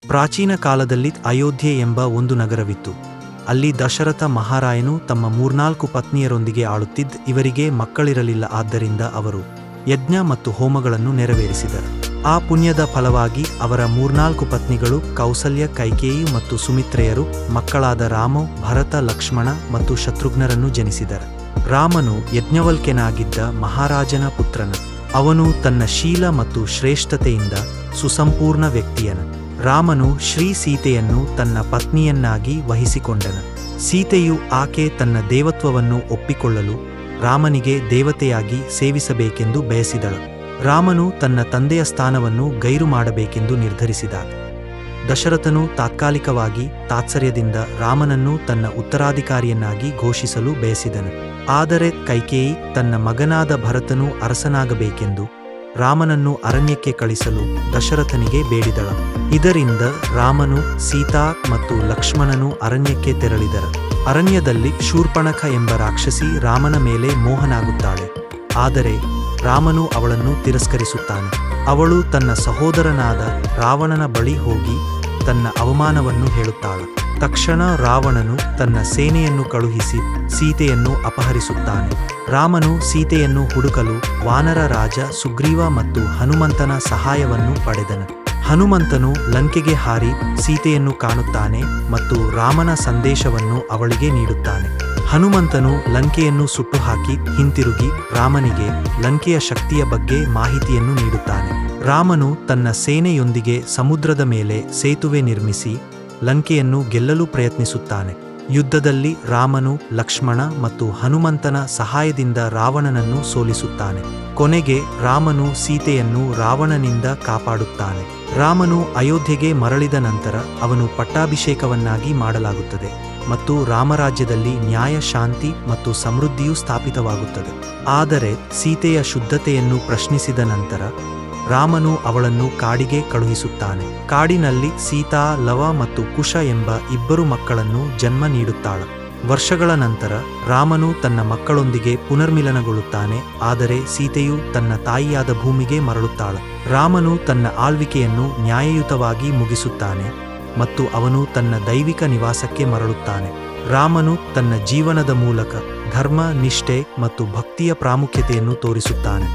ಪ್ರಾಚೀನ ಕಾಲದಲ್ಲಿ ಅಯೋಧ್ಯೆ ಎಂಬ ಒಂದು ನಗರವಿತ್ತು. ಅಲ್ಲಿ ದಶರಥ ಮಹಾರಾಯನು ತಮ್ಮ 3-4 ಪತ್ನಿಯರೊಂದಿಗೆ ಆಳುತ್ತಿದ್ದ. ಇವರಿಗೆ ಮಕ್ಕಳಿರಲಿಲ್ಲ. ಆದ್ದರಿಂದ ಅವರು ಯಜ್ಞ ಮತ್ತು ಹೋಮಗಳನ್ನು ನೆರವೇರಿಸಿದರು. ಆ ಪುಣ್ಯದ ಫಲವಾಗಿ ಅವರ 3-4 ಪತ್ನಿಗಳು ಕೌಸಲ್ಯ, ಕೈಕೇಯಿ ಮತ್ತು ಸುಮಿತ್ರೆಯರು ಮಕ್ಕಳಾದ ರಾಮ, ಭರತ, ಲಕ್ಷ್ಮಣ ಮತ್ತು ಶತ್ರುಘ್ನರನ್ನು ಜನಿಸಿದರು. ರಾಮನು ಯಜ್ಞವಲ್ಕ್ಯನಾಗಿದ್ದ ಮಹಾರಾಜನ ಪುತ್ರನು. ಅವನು ತನ್ನ ಶೀಲ ಮತ್ತು ಶ್ರೇಷ್ಠತೆಯಿಂದ ಸುಸಂಪೂರ್ಣ ವ್ಯಕ್ತಿಯನು. ರಾಮನು ಶ್ರೀ ಸೀತೆಯನ್ನು ತನ್ನ ಪತ್ನಿಯನ್ನಾಗಿ ವಹಿಸಿಕೊಂಡನು. ಸೀತೆಯು ಆಕೆ ತನ್ನ ದೇವತ್ವವನ್ನು ಒಪ್ಪಿಕೊಳ್ಳಲು ರಾಮನಿಗೆ ದೇವತೆಯಾಗಿ ಸೇವಿಸಬೇಕೆಂದು ಬಯಸಿದಳು. ರಾಮನು ತನ್ನ ತಂದೆಯ ಸ್ಥಾನವನ್ನು ಗೈರು ಮಾಡಬೇಕೆಂದು ನಿರ್ಧರಿಸಿದಾಗ ದಶರಥನು ತಾತ್ಕಾಲಿಕವಾಗಿ ತಾತ್ಸರ್ಯದಿಂದ ರಾಮನನ್ನು ತನ್ನ ಉತ್ತರಾಧಿಕಾರಿಯನ್ನಾಗಿ ಘೋಷಿಸಲು ಬಯಸಿದನು. ಆದರೆ ಕೈಕೇಯಿ ತನ್ನ ಮಗನಾದ ಭರತನು ಅರಸನಾಗಬೇಕೆಂದು ರಾಮನನ್ನು ಅರಣ್ಯಕ್ಕೆ ಕಳಿಸಲು ದಶರಥನಿಗೆ ಬೇಡಿದಳು. ಇದರಿಂದ ರಾಮನು, ಸೀತಾ ಮತ್ತು ಲಕ್ಷ್ಮಣನು ಅರಣ್ಯಕ್ಕೆ ತೆರಳಿದರು. ಅರಣ್ಯದಲ್ಲಿ ಶೂರ್ಪಣಖ ಎಂಬ ರಾಕ್ಷಸಿ ರಾಮನ ಮೇಲೆ ಮೋಹನಾಗುತ್ತಾಳೆ. ಆದರೆ ರಾಮನು ಅವಳನ್ನು ತಿರಸ್ಕರಿಸುತ್ತಾನೆ. ಅವಳು ತನ್ನ ಸಹೋದರನಾದ ರಾವಣನ ಬಳಿ ಹೋಗಿ ತನ್ನ ಅವಮಾನವನ್ನು ಹೇಳುತ್ತಾಳೆ. ತಕ್ಷಣ ರಾವಣನು ತನ್ನ ಸೇನೆಯನ್ನು ಕಳುಹಿಸಿ ಸೀತೆಯನ್ನು ಅಪಹರಿಸುತ್ತಾನೆ. ರಾಮನು ಸೀತೆಯನ್ನು ಹುಡುಕಲು ವಾನರ ರಾಜ ಸುಗ್ರೀವ ಮತ್ತು ಹನುಮಂತನ ಸಹಾಯವನ್ನು ಪಡೆದನು. ಹನುಮಂತನು ಲಂಕೆಗೆ ಹಾರಿ ಸೀತೆಯನ್ನು ಕಾಣುತ್ತಾನೆ ಮತ್ತು ರಾಮನ ಸಂದೇಶವನ್ನು ಅವಳಿಗೆ ನೀಡುತ್ತಾನೆ. ಹನುಮಂತನು ಲಂಕೆಯನ್ನು ಸುಟ್ಟುಹಾಕಿ ಹಿಂತಿರುಗಿ ರಾಮನಿಗೆ ಲಂಕೆಯ ಶಕ್ತಿಯ ಬಗ್ಗೆ ಮಾಹಿತಿಯನ್ನು ನೀಡುತ್ತಾನೆ. ರಾಮನು ತನ್ನ ಸೇನೆಯೊಂದಿಗೆ ಸಮುದ್ರದ ಮೇಲೆ ಸೇತುವೆ ನಿರ್ಮಿಸಿ ಲಂಕೆಯನ್ನು ಗೆಲ್ಲಲು ಪ್ರಯತ್ನಿಸುತ್ತಾನೆ. ಯುದ್ಧದಲ್ಲಿ ರಾಮನು, ಲಕ್ಷ್ಮಣ ಮತ್ತು ಹನುಮಂತನ ಸಹಾಯದಿಂದ ರಾವಣನನ್ನು ಸೋಲಿಸುತ್ತಾನೆ. ಕೊನೆಗೆ ರಾಮನು ಸೀತೆಯನ್ನು ರಾವಣನಿಂದ ಕಾಪಾಡುತ್ತಾನೆ. ರಾಮನು ಅಯೋಧ್ಯೆಗೆ ಮರಳಿದ ನಂತರ ಅವನು ಪಟ್ಟಾಭಿಷೇಕವನ್ನಾಗಿ ಮಾಡಲಾಗುತ್ತದೆ ಮತ್ತು ರಾಮರಾಜ್ಯದಲ್ಲಿ ನ್ಯಾಯ, ಶಾಂತಿ ಮತ್ತು ಸಮೃದ್ಧಿಯು ಸ್ಥಾಪಿತವಾಗುತ್ತದೆ. ಆದರೆ ಸೀತೆಯ ಶುದ್ಧತೆಯನ್ನು ಪ್ರಶ್ನಿಸಿದ ನಂತರ ರಾಮನು ಅವಳನ್ನು ಕಾಡಿಗೆ ಕಳುಹಿಸುತ್ತಾನೆ. ಕಾಡಿನಲ್ಲಿ ಸೀತಾ, ಲವ ಮತ್ತು ಕುಶ ಎಂಬ 2 ಮಕ್ಕಳನ್ನು ಜನ್ಮ ನೀಡುತ್ತಾಳೆ. ವರ್ಷಗಳ ನಂತರ ರಾಮನು ತನ್ನ ಮಕ್ಕಳೊಂದಿಗೆ ಪುನರ್ಮಿಲನಗೊಳ್ಳುತ್ತಾನೆ. ಆದರೆ ಸೀತೆಯು ತನ್ನ ತಾಯಿಯಾದ ಭೂಮಿಗೆ ಮರಳುತ್ತಾಳೆ. ರಾಮನು ತನ್ನ ಆಳ್ವಿಕೆಯನ್ನು ನ್ಯಾಯಯುತವಾಗಿ ಮುಗಿಸುತ್ತಾನೆ ಮತ್ತು ಅವನು ತನ್ನ ದೈವಿಕ ನಿವಾಸಕ್ಕೆ ಮರಳುತ್ತಾನೆ. ರಾಮನು ತನ್ನ ಜೀವನದ ಮೂಲಕ ಧರ್ಮ, ನಿಷ್ಠೆ ಮತ್ತು ಭಕ್ತಿಯ ಪ್ರಾಮುಖ್ಯತೆಯನ್ನು ತೋರಿಸುತ್ತಾನೆ.